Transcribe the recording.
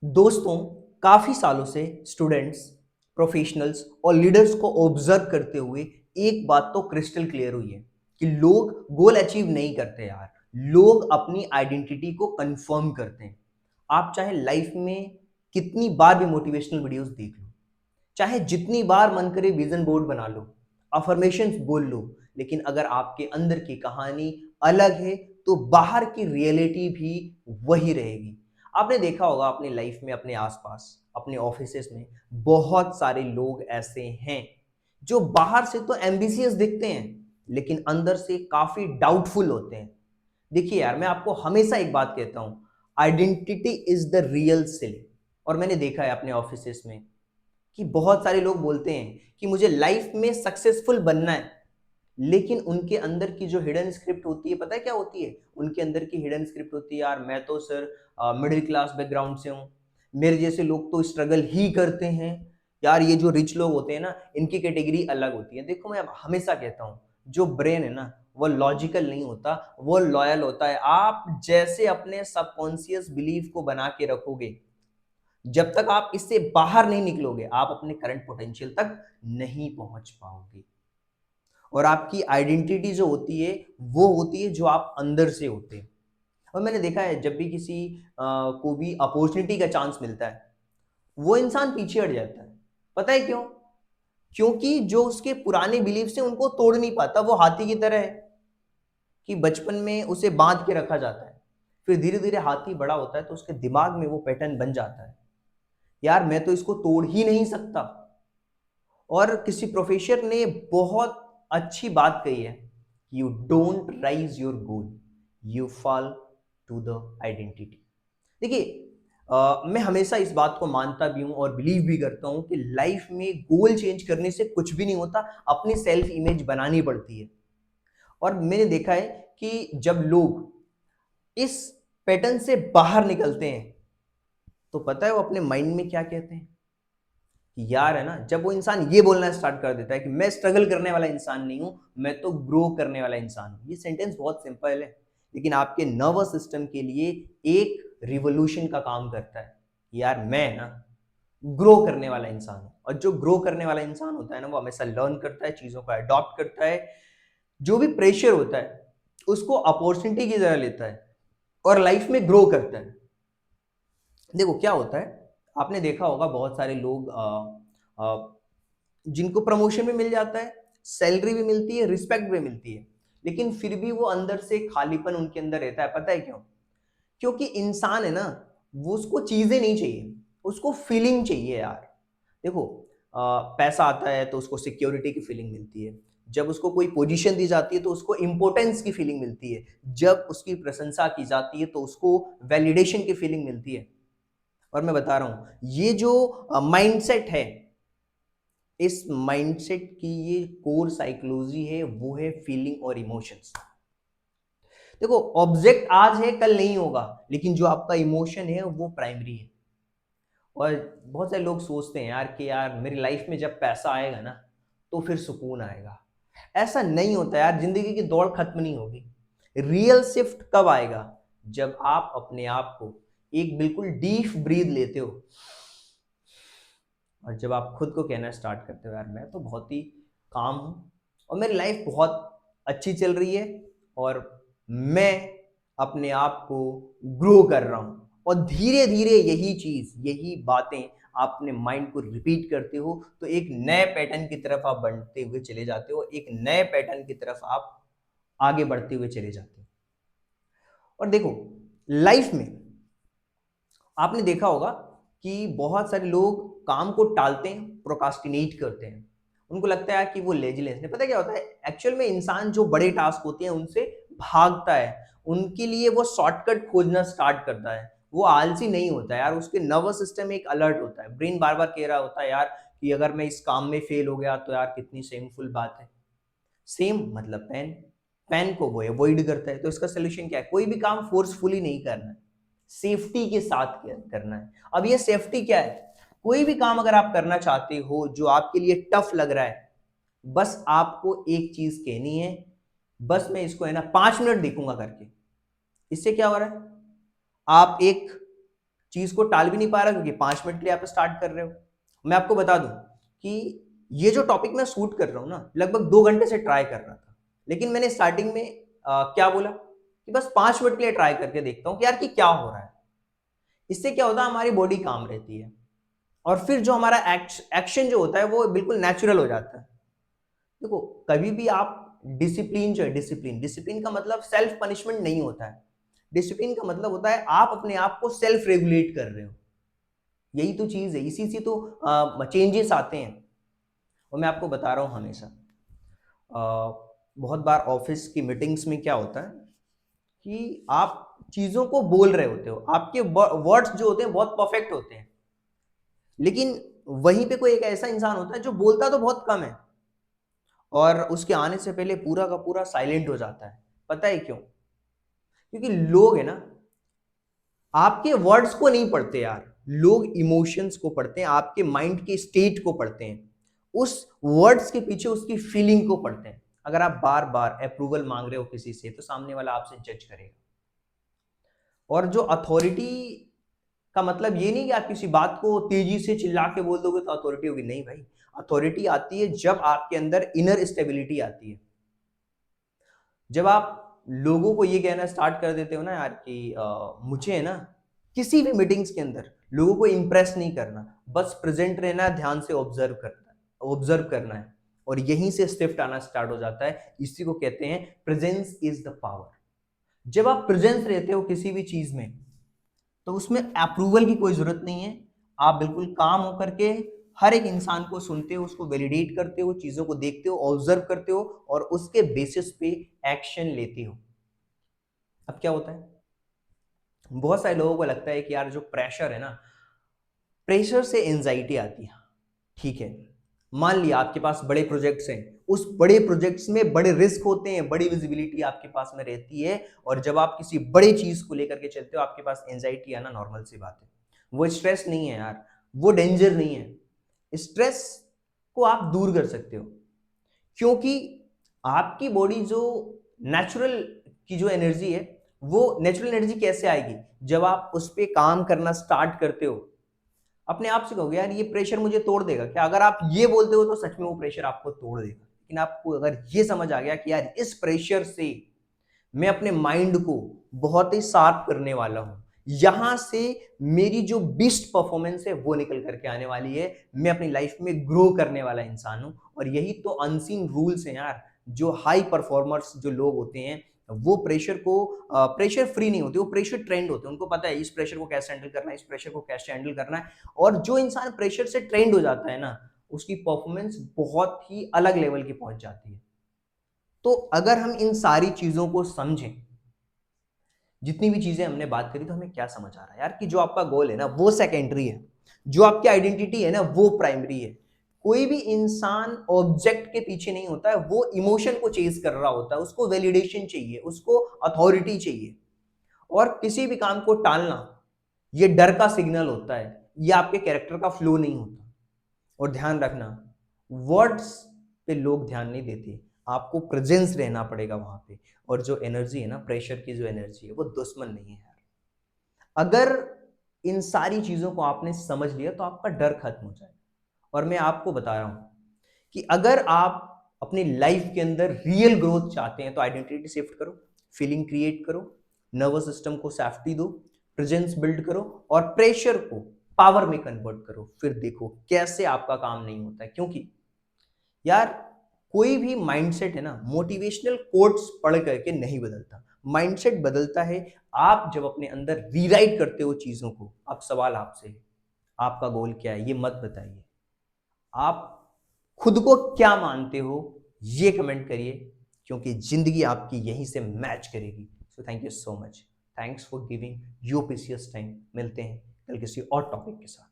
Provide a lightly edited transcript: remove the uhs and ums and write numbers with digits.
दोस्तों, काफी सालों से स्टूडेंट्स, प्रोफेशनल्स और लीडर्स को ऑब्जर्व करते हुए एक बात तो क्रिस्टल क्लियर हुई है कि लोग गोल अचीव नहीं करते यार। लोग अपनी आइडेंटिटी को कंफर्म करते हैं। आप चाहे लाइफ में कितनी बार भी मोटिवेशनल वीडियोस देख लो, चाहे जितनी बार मन करे विजन बोर्ड बना लो, अफर्मेशंस बोल लो, लेकिन अगर आपके अंदर की कहानी अलग है तो बाहर की रियलिटी भी वही रहेगी। आपने देखा होगा अपनी लाइफ में, अपने आसपास, अपने ऑफिसेस में बहुत सारे लोग ऐसे हैं जो बाहर से तो एम्बिशियस दिखते हैं लेकिन अंदर से काफी डाउटफुल होते हैं। देखिए यार, मैं आपको हमेशा एक बात कहता हूं, identity is the real sell. और मैंने देखा है अपने ऑफिसेस में कि बहुत सारे लोग बोलते हैं कि मुझे लाइफ में सक्सेसफुल बनना है, लेकिन उनके अंदर की जो हिडन स्क्रिप्ट होती है, पता है क्या होती है? उनके अंदर की हिडन स्क्रिप्ट होती है, यार मैं तो सर मिडिल क्लास बैकग्राउंड से हूँ, मेरे जैसे लोग तो स्ट्रगल ही करते हैं। यार ये जो रिच लोग होते हैं ना, इनकी कैटेगरी अलग होती है। देखो, मैं हमेशा कहता हूँ, जो ब्रेन है ना, वो लॉजिकल नहीं होता, वो लॉयल होता है। आप जैसे अपने सबकॉन्शियस बिलीफ को बना के रखोगे, जब तक आप इससे बाहर नहीं निकलोगे, आप अपने करंट पोटेंशियल तक नहीं पहुंच पाओगे। और आपकी आइडेंटिटी जो होती है, वो होती है जो आप अंदर से होते हैं। और मैंने देखा है, जब भी किसी को भी अपॉर्चुनिटी का चांस मिलता है, वो इंसान पीछे हट जाता है। पता है क्यों? क्योंकि जो उसके पुराने बिलीफ से उनको तोड़ नहीं पाता। वो हाथी की तरह है कि बचपन में उसे बांध के रखा जाता है, फिर धीरे धीरे हाथी बड़ा होता है तो उसके दिमाग में वो पैटर्न बन जाता है, यार मैं तो इसको तोड़ ही नहीं सकता। और किसी प्रोफेसर ने बहुत अच्छी बात कही है, you don't rise your goal, you fall to the identity. देखिए, मैं हमेशा इस बात को मानता भी हूं और बिलीव भी करता हूं कि लाइफ में गोल चेंज करने से कुछ भी नहीं होता, अपनी सेल्फ इमेज बनानी पड़ती है। और मैंने देखा है कि जब लोग इस पैटर्न से बाहर निकलते हैं, तो पता है वो अपने माइंड में क्या कहते हैं? यार है ना, जब वो इंसान ये बोलना स्टार्ट कर देता है कि मैं स्ट्रगल करने वाला इंसान नहीं हूं, मैं तो ग्रो करने वाला इंसान हूं। ये सेंटेंस बहुत सिंपल है, लेकिन आपके नर्वस सिस्टम के लिए एक रिवॉल्यूशन का काम करता है। यार मैं ना ग्रो करने वाला इंसान हूं। और जो ग्रो करने वाला इंसान होता है ना, वो हमेशा लर्न करता है, चीजों को अडॉप्ट करता है, जो भी प्रेशर होता है उसको अपॉर्चुनिटी की तरह लेता है और लाइफ में ग्रो करता है। देखो क्या होता है, आपने देखा होगा बहुत सारे लोग जिनको प्रमोशन भी मिल जाता है, सैलरी भी मिलती है, रिस्पेक्ट भी मिलती है, लेकिन फिर भी वो अंदर से खालीपन उनके अंदर रहता है। पता है क्यों? क्योंकि इंसान है ना, वो उसको चीजें नहीं चाहिए, उसको फीलिंग चाहिए यार। देखो, पैसा आता है तो उसको सिक्योरिटी की फीलिंग मिलती है, जब उसको कोई पोजीशन दी जाती है तो उसको इंपॉर्टेंस की फीलिंग मिलती है, जब उसकी प्रशंसा की जाती है तो उसको वैलिडेशन की फीलिंग मिलती है। और मैं बता रहा हूं, ये जो माइंडसेट है, इस माइंडसेट की ये कोर साइकोलॉजी है, वो है फीलिंग और इमोशंस। देखो, ऑब्जेक्ट आज है कल नहीं होगा, लेकिन जो आपका इमोशन है वो प्राइमरी है। और बहुत सारे लोग सोचते हैं यार कि यार मेरी लाइफ में जब पैसा आएगा ना, तो फिर सुकून आएगा। ऐसा नहीं होता यार, जिंदगी की दौड़ खत्म नहीं होगी। रियल शिफ्ट कब आएगा? जब आप अपने आप को एक बिल्कुल डीप ब्रीथ लेते हो, और जब आप खुद को कहना स्टार्ट करते हो, यार मैं तो बहुत ही काम हूँ और मेरी लाइफ बहुत अच्छी चल रही है, और मैं अपने आप को ग्रो कर रहा हूँ। और धीरे धीरे यही चीज, यही बातें आप अपने माइंड को रिपीट करते हो, तो एक नए पैटर्न की तरफ आप बढ़ते हुए चले जाते हो, एक नए पैटर्न की तरफ आप आगे बढ़ते हुए चले जाते हो। और देखो, लाइफ में आपने देखा होगा कि बहुत सारे लोग काम को टालते हैं, प्रोकास्टिनेट करते हैं। उनको लगता है कि वो लेजीनेस नहीं। पता है क्या होता है? एक्चुअल में इंसान जो बड़े टास्क होते हैं उनसे भागता है, उनके लिए वो शॉर्टकट खोजना स्टार्ट करता है। वो आलसी नहीं होता यार, उसके नर्वस सिस्टम एक अलर्ट होता है, ब्रेन बार बार कह रहा होता है यार कि अगर मैं इस काम में फेल हो गया तो यार कितनी शेमफुल बात है। सेम मतलब पेन, पेन को वो अवॉइड करता है। तो इसका सोल्यूशन क्या है? कोई भी काम फोर्सफुली नहीं करना है, सेफ्टी के साथ करना है। अब ये सेफ्टी क्या है? कोई भी काम अगर आप करना चाहते हो जो आपके लिए टफ लग रहा है, बस आपको एक चीज कहनी है, बस मैं इसको है ना 5 मिनट देखूंगा करके। इससे क्या हो रहा है? आप एक चीज को टाल भी नहीं पा रहा क्योंकि 5 मिनट के लिए आप स्टार्ट कर रहे हो। मैं आपको बता दूं कि ये जो टॉपिक मैं शूट कर रहा हूँ ना, लगभग 2 घंटे से ट्राई कर रहा था, लेकिन मैंने स्टार्टिंग में क्या बोला कि बस 5 मिनट के लिए ट्राई करके देखता हूँ कि यार कि क्या हो रहा है। इससे क्या होता है, हमारी बॉडी काम रहती है और फिर जो हमारा एक्शन जो होता है वो बिल्कुल नेचुरल हो जाता है। देखो, कभी भी आप डिसिप्लिन जो है, डिसिप्लिन डिसिप्लिन का मतलब सेल्फ पनिशमेंट नहीं होता है। डिसिप्लिन का मतलब होता है आप अपने आप को सेल्फ रेगुलेट कर रहे हो। यही तो चीज है, इसी से तो चेंजेस आते हैं। और मैं आपको बता रहा हूँ हमेशा, बहुत बार ऑफिस की मीटिंग्स में क्या होता है कि आप चीजों को बोल रहे होते हो, आपके वर्ड्स जो होते हैं बहुत परफेक्ट होते हैं, लेकिन वहीं पे कोई एक ऐसा इंसान होता है जो बोलता तो बहुत कम है और उसके आने से पहले पूरा का पूरा साइलेंट हो जाता है। पता है क्यों? क्योंकि लोग है ना, आपके वर्ड्स को नहीं पढ़ते यार, लोग इमोशंस को पढ़ते हैं, आपके माइंड के स्टेट को पढ़ते हैं, उस वर्ड्स के पीछे उसकी फीलिंग को पढ़ते हैं। अगर आप बार बार अप्रूवल मांग रहे हो किसी से, तो सामने वाला आपसे जज करेगा। और जो अथॉरिटी का मतलब ये नहीं कि आप किसी बात को तेजी से चिल्ला के बोल दोगे तो अथॉरिटी होगी, नहीं भाई। अथॉरिटी आती है जब आपके अंदर इनर स्टेबिलिटी आती है। जब आप लोगों को ये कहना स्टार्ट कर देते हो ना यार कि मुझे है ना किसी भी मीटिंग्स के अंदर लोगों को इंप्रेस नहीं करना, बस प्रेजेंट रहना है, ध्यान से ऑब्जर्व करना है, और यहीं से शिफ्ट आना स्टार्ट हो जाता है। इसी को कहते हैं प्रेजेंस इज द पावर। जब आप प्रेजेंस रहते हो किसी भी चीज में, तो उसमें अप्रूवल की कोई जरूरत नहीं है। आप बिल्कुल काम होकर के हर एक इंसान को सुनते हो, उसको वैलिडेट करते हो, चीजों को देखते हो, ऑब्जर्व करते हो और उसके बेसिस पे एक्शन लेते हो। अब क्या होता है, बहुत सारे लोगों को लगता है कि यार जो प्रेशर है ना, प्रेशर से एंजाइटी आती है। ठीक है, मान लिया आपके पास बड़े प्रोजेक्ट्स हैं, उस बड़े प्रोजेक्ट्स में बड़े रिस्क होते हैं, बड़ी विजिबिलिटी आपके पास में रहती है, और जब आप किसी बड़ी चीज को लेकर के चलते हो, आपके पास एंजाइटी आना नॉर्मल सी बात है। वो स्ट्रेस नहीं है यार, वो डेंजर नहीं है। स्ट्रेस को आप दूर कर सकते हो, क्योंकि आपकी बॉडी जो नेचुरल की जो एनर्जी है, वो नेचुरल एनर्जी कैसे आएगी? जब आप उस पर काम करना स्टार्ट करते हो, अपने आप से कहोगे यार ये प्रेशर मुझे तोड़ देगा क्या? अगर आप ये बोलते हो तो सच में वो प्रेशर आपको तोड़ देगा। लेकिन आपको अगर ये समझ आ गया कि यार इस प्रेशर से मैं अपने माइंड को बहुत ही शार्प करने वाला हूं, यहां से मेरी जो बेस्ट परफॉर्मेंस है वो निकल करके आने वाली है, मैं अपनी लाइफ में ग्रो करने वाला इंसान हूं। और यही तो अनसीन रूल्स हैं यार। जो हाई परफॉर्मर्स जो लोग होते हैं, वो प्रेशर फ्री नहीं होते, वो प्रेशर ट्रेंड होते हैं। उनको पता है इस प्रेशर को कैसे हैंडल करना है, इस प्रेशर को कैसे हैंडल करना है। और जो इंसान प्रेशर से ट्रेंड हो जाता है ना, उसकी परफॉर्मेंस बहुत ही अलग लेवल की पहुंच जाती है। तो अगर हम इन सारी चीजों को समझें, जितनी भी चीजें हमने बात करी, तो हमें क्या समझ आ रहा है यार कि जो आपका गोल है ना वो सेकेंडरी है, जो आपकी आइडेंटिटी है ना वो प्राइमरी है। कोई भी इंसान ऑब्जेक्ट के पीछे नहीं होता है, वो इमोशन को चेज कर रहा होता है, उसको वैलिडेशन चाहिए, उसको अथॉरिटी चाहिए। और किसी भी काम को टालना, ये डर का सिग्नल होता है, ये आपके कैरेक्टर का फ्लो नहीं होता। और ध्यान रखना, वर्ड्स पे लोग ध्यान नहीं देते, आपको प्रेजेंस रहना पड़ेगा वहां पे। और जो एनर्जी है ना, प्रेशर की जो एनर्जी है, वो दुश्मन नहीं है यार। अगर इन सारी चीजों को आपने समझ लिया तो आपका डर खत्म हो जाएगा। और मैं आपको बता रहा हूं कि अगर आप अपनी लाइफ के अंदर रियल ग्रोथ चाहते हैं, तो आइडेंटिटी शिफ्ट करो, फीलिंग क्रिएट करो, नर्वस सिस्टम को सेफ्टी दो, प्रेजेंस बिल्ड करो और प्रेशर को पावर में कन्वर्ट करो। फिर देखो कैसे आपका काम नहीं होता है। क्योंकि यार, कोई भी माइंडसेट है ना, मोटिवेशनल कोट्स पढ़ करके नहीं बदलता। माइंडसेट बदलता है आप जब अपने अंदर रीराइट करते हो चीजों को। अब सवाल आपसे है, आपका गोल क्या है? ये मत बताइए, आप खुद को क्या मानते हो ये कमेंट करिए, क्योंकि जिंदगी आपकी यहीं से मैच करेगी। So thank you so much, thanks for giving your precious time. मिलते हैं कल किसी और टॉपिक के साथ।